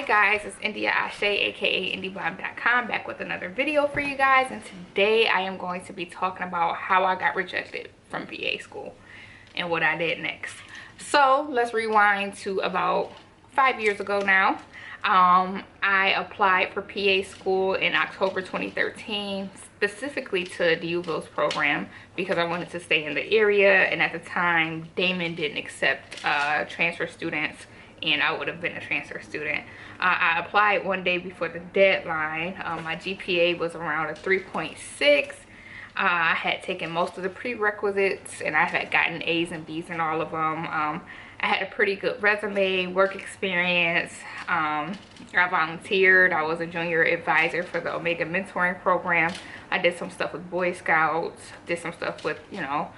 Hi guys, it's India Ashe, aka IndieBlog.com, back with another video for you guys. And today I am going to be talking about how I got rejected from PA school and what I did next. So let's rewind to about 5 years ago now. I applied for PA school in October 2013, specifically to the UVille's program because I wanted to stay in the area, and at the time Damon didn't accept transfer students, and I would have been a transfer student. I applied one day before the deadline. My GPA was around a 3.6. I had taken most of the prerequisites and I had gotten A's and B's in all of them. I had a pretty good resume, work experience. I volunteered. I was a junior advisor for the Omega mentoring program. I did some stuff with Boy Scouts, did some stuff with, you know,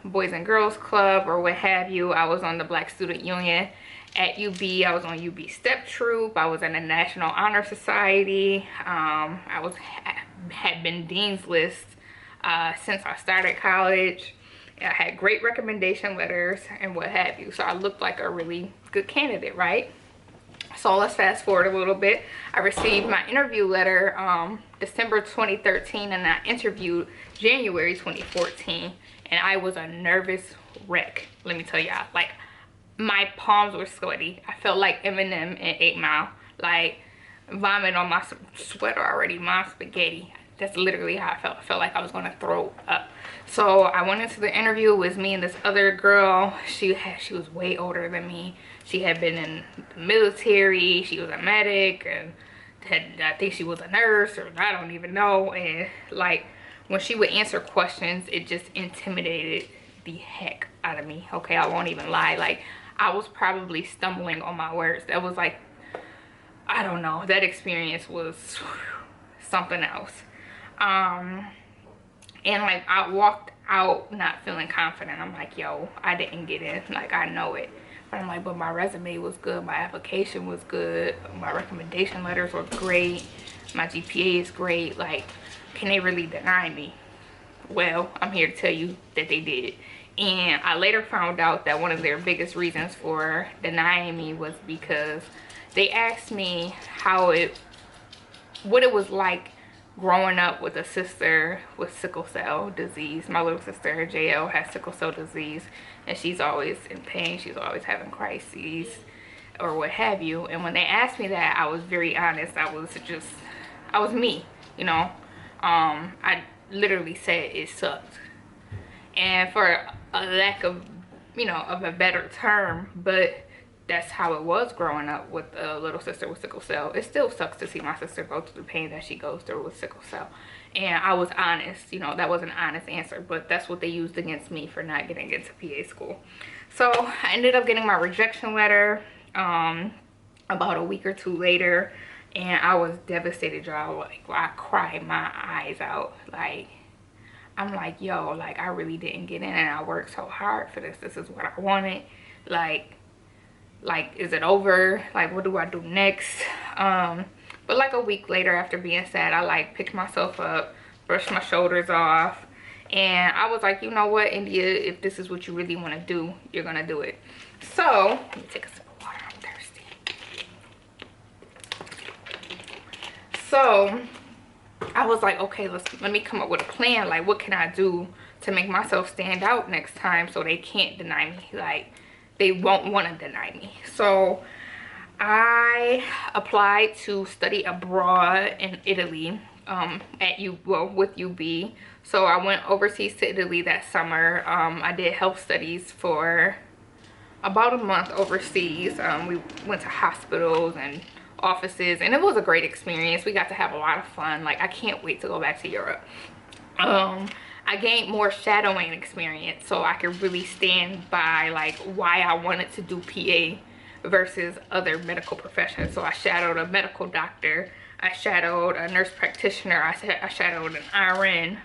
Boys and Girls Club or what have you. I was on the Black Student Union at UB. I was on UB Step Troop. I was in the National Honor Society. Had been Dean's List since I started college. I had great recommendation letters and what have you. So I looked like a really good candidate, right? So let's fast forward a little bit. I received my interview letter December 2013 and I interviewed January 2014, and I was a nervous wreck. Let me tell y'all, like my palms were sweaty. I felt like Eminem in 8 Mile, like vomit on my sweater already, my spaghetti. That's literally how I felt. I felt like I was gonna throw up. So I went into the interview. It was me and this other girl. She was way older than me. She had been in the military. She was a medic, and I think she was a nurse, or I don't even know. And like when she would answer questions, it just intimidated the heck out of me. Okay, I won't even lie. Like I was probably stumbling on my words. That was like, I don't know. That experience was something else. And like I walked out not feeling confident. I'm like, yo, I didn't get in. Like I know it. But I'm like, but my resume was good. My application was good. My recommendation letters were great. My GPA is great. Like, can they really deny me? Well, I'm here to tell you that they did. And I later found out that one of their biggest reasons for denying me was because they asked me what it was like growing up with a sister with sickle cell disease. My little sister JL has sickle cell disease, and she's always in pain. She's always having crises or what have you. And when they asked me that, I was very honest. I was me, you know. I literally said it sucked, and for a lack of, you know, of a better term, but that's how it was growing up with a little sister with sickle cell. It still sucks to see my sister go through the pain that she goes through with sickle cell. And I was honest, you know, that was an honest answer, but that's what they used against me for not getting into PA school. So I ended up getting my rejection letter about a week or two later, and I was devastated, y'all. Like, I cried my eyes out. Like, I'm like, yo, like I really didn't get in, and I worked so hard for this. This is what I wanted. Like, is it over? Like, what do I do next? But like a week later, after being sad, I like picked myself up, brushed my shoulders off, and I was like, you know what, India, if this is what you really want to do, you're gonna do it. So let me take a sip of water, I'm thirsty. So I was like, okay, let me come up with a plan. Like, what can I do to make myself stand out next time so they can't deny me? Like, they won't want to deny me. So I applied to study abroad in Italy with UB. So I went overseas to Italy that summer. I did health studies for about a month overseas. We went to hospitals and offices, and it was a great experience. We got to have a lot of fun. Like, I can't wait to go back to Europe. I gained more shadowing experience, so I could really stand by like why I wanted to do PA versus other medical professions. So I shadowed a medical doctor, I shadowed a nurse practitioner, I shadowed an RN,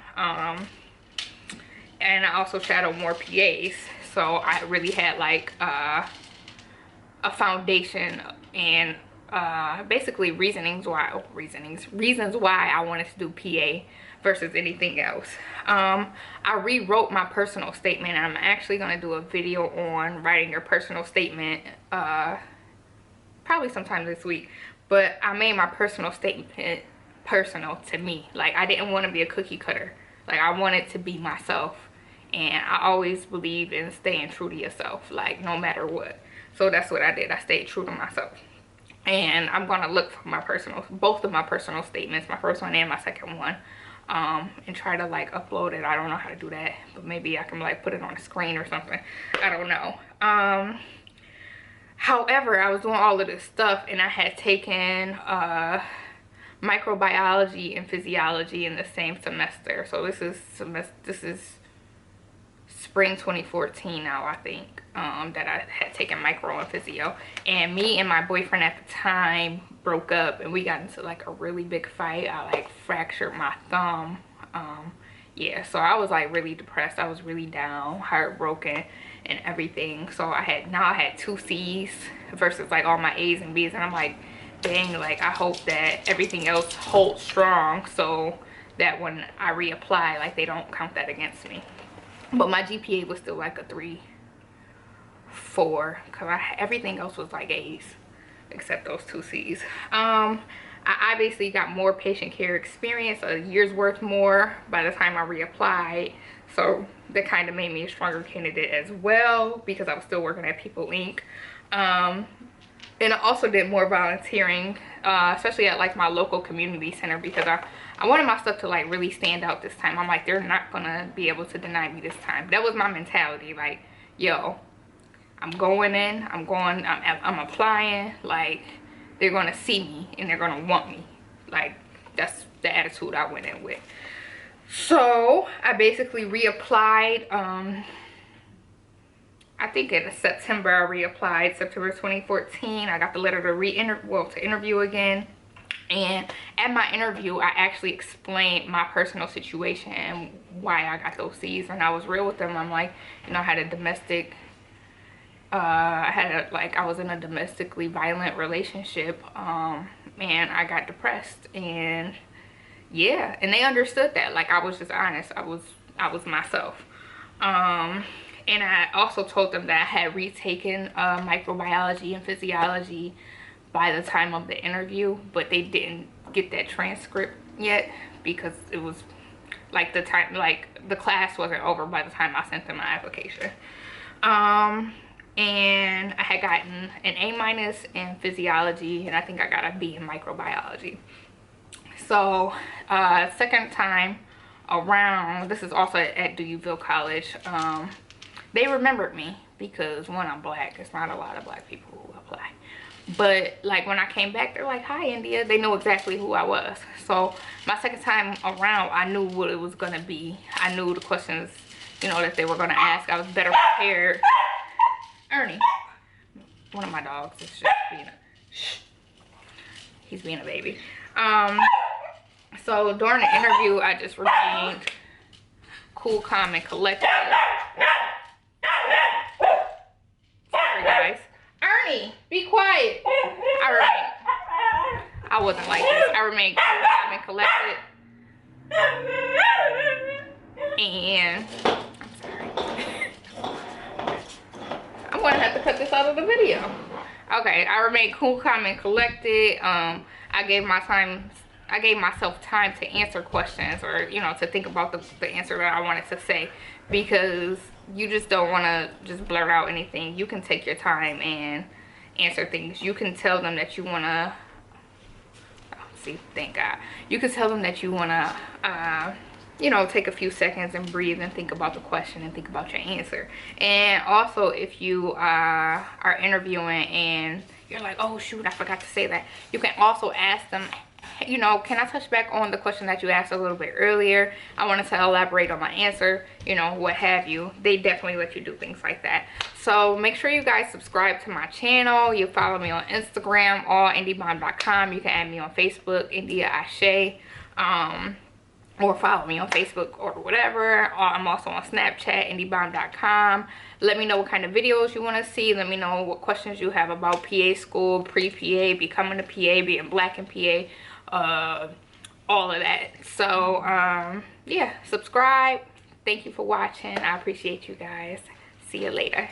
and I also shadowed more PAs. So I really had like a foundation and basically reasons why I wanted to do PA versus anything else. I rewrote my personal statement, and I'm actually going to do a video on writing your personal statement probably sometime this week. But I made my personal statement personal to me. Like, I didn't want to be a cookie cutter. Like, I wanted to be myself. And I always believed in staying true to yourself, like, no matter what. So that's what I did. I stayed true to myself. And I'm gonna look for my both of my personal statements, my first one and my second one, and try to like upload it. I don't know how to do that, but maybe I can like put it on the screen or something. I don't know. However, I was doing all of this stuff, and I had taken microbiology and physiology in the same semester. So this is spring 2014 now, I think, that I had taken micro and physio. And me and my boyfriend at the time broke up, and we got into like a really big fight. I like fractured my thumb. Yeah, so I was like really depressed. I was really down, heartbroken and everything. So I had 2 C's versus like all my A's and B's, and I'm like, dang, like I hope that everything else holds strong so that when I reapply, like they don't count that against me. But my GPA was still like a 3.4 because everything else was like A's except those 2 C's. I obviously got more patient care experience, a year's worth more by the time I reapplied. So that kind of made me a stronger candidate as well, because I was still working at People Inc. And I also did more volunteering, especially at like my local community center, because I wanted my stuff to like really stand out this time. I'm like, they're not gonna be able to deny me this time. That was my mentality. Like, yo, I'm going in, I'm applying, like they're gonna see me and they're gonna want me. Like, that's the attitude I went in with. So I basically reapplied. I think in September I reapplied, September 2014. I got the letter to interview again. And at my interview, I actually explained my personal situation and why I got those C's, and I was real with them. I'm like, you know, I had a domestic, I was in a domestically violent relationship, and I got depressed, and yeah, and they understood that. Like, I was just honest. I was myself. And I also told them that I had retaken microbiology and physiology by the time of the interview, but they didn't get that transcript yet because it was like the class wasn't over by the time I sent them my application. And I had gotten an A- in physiology, and I think I got a B in microbiology. So second time around, this is also at Deweyville College, they remembered me because, one, I'm black. It's not a lot of black people who apply. But like when I came back, they're like, hi India. They knew exactly who I was. So my second time around, I knew what it was gonna be. I knew the questions, you know, that they were gonna ask. I was better prepared. Ernie, one of my dogs is just being he's being a baby. So during the interview, I just remained cool, calm, and collected. Sorry guys. Ernie, be quiet. I wasn't like this. I remained cool, calm, and collected. And I'm gonna have to cut this out of the video. Okay, I remained cool, calm, and collected. I gave myself time to answer questions, or, you know, to think about the answer that I wanted to say, because you just don't want to just blurt out anything. You can take your time and answer things. You can tell them that you want to, thank God. You can tell them that you want to, you know, take a few seconds and breathe and think about the question and think about your answer. And also, if you are interviewing and you're like, oh shoot, I forgot to say that, you can also ask them, you know, can I touch back on the question that you asked a little bit earlier? I wanted to elaborate on my answer, you know, what have you. They definitely let you do things like that. So make sure you guys subscribe to my channel. You follow me on Instagram, allindiebomb.com. You can add me on Facebook, India Ashe, or follow me on Facebook or whatever. I'm also on Snapchat, indiebomb.com. Let me know what kind of videos you want to see. Let me know what questions you have about PA school, pre-PA, becoming a PA, being black in PA, all of that. So yeah, subscribe. Thank you for watching. I appreciate you guys. See you later.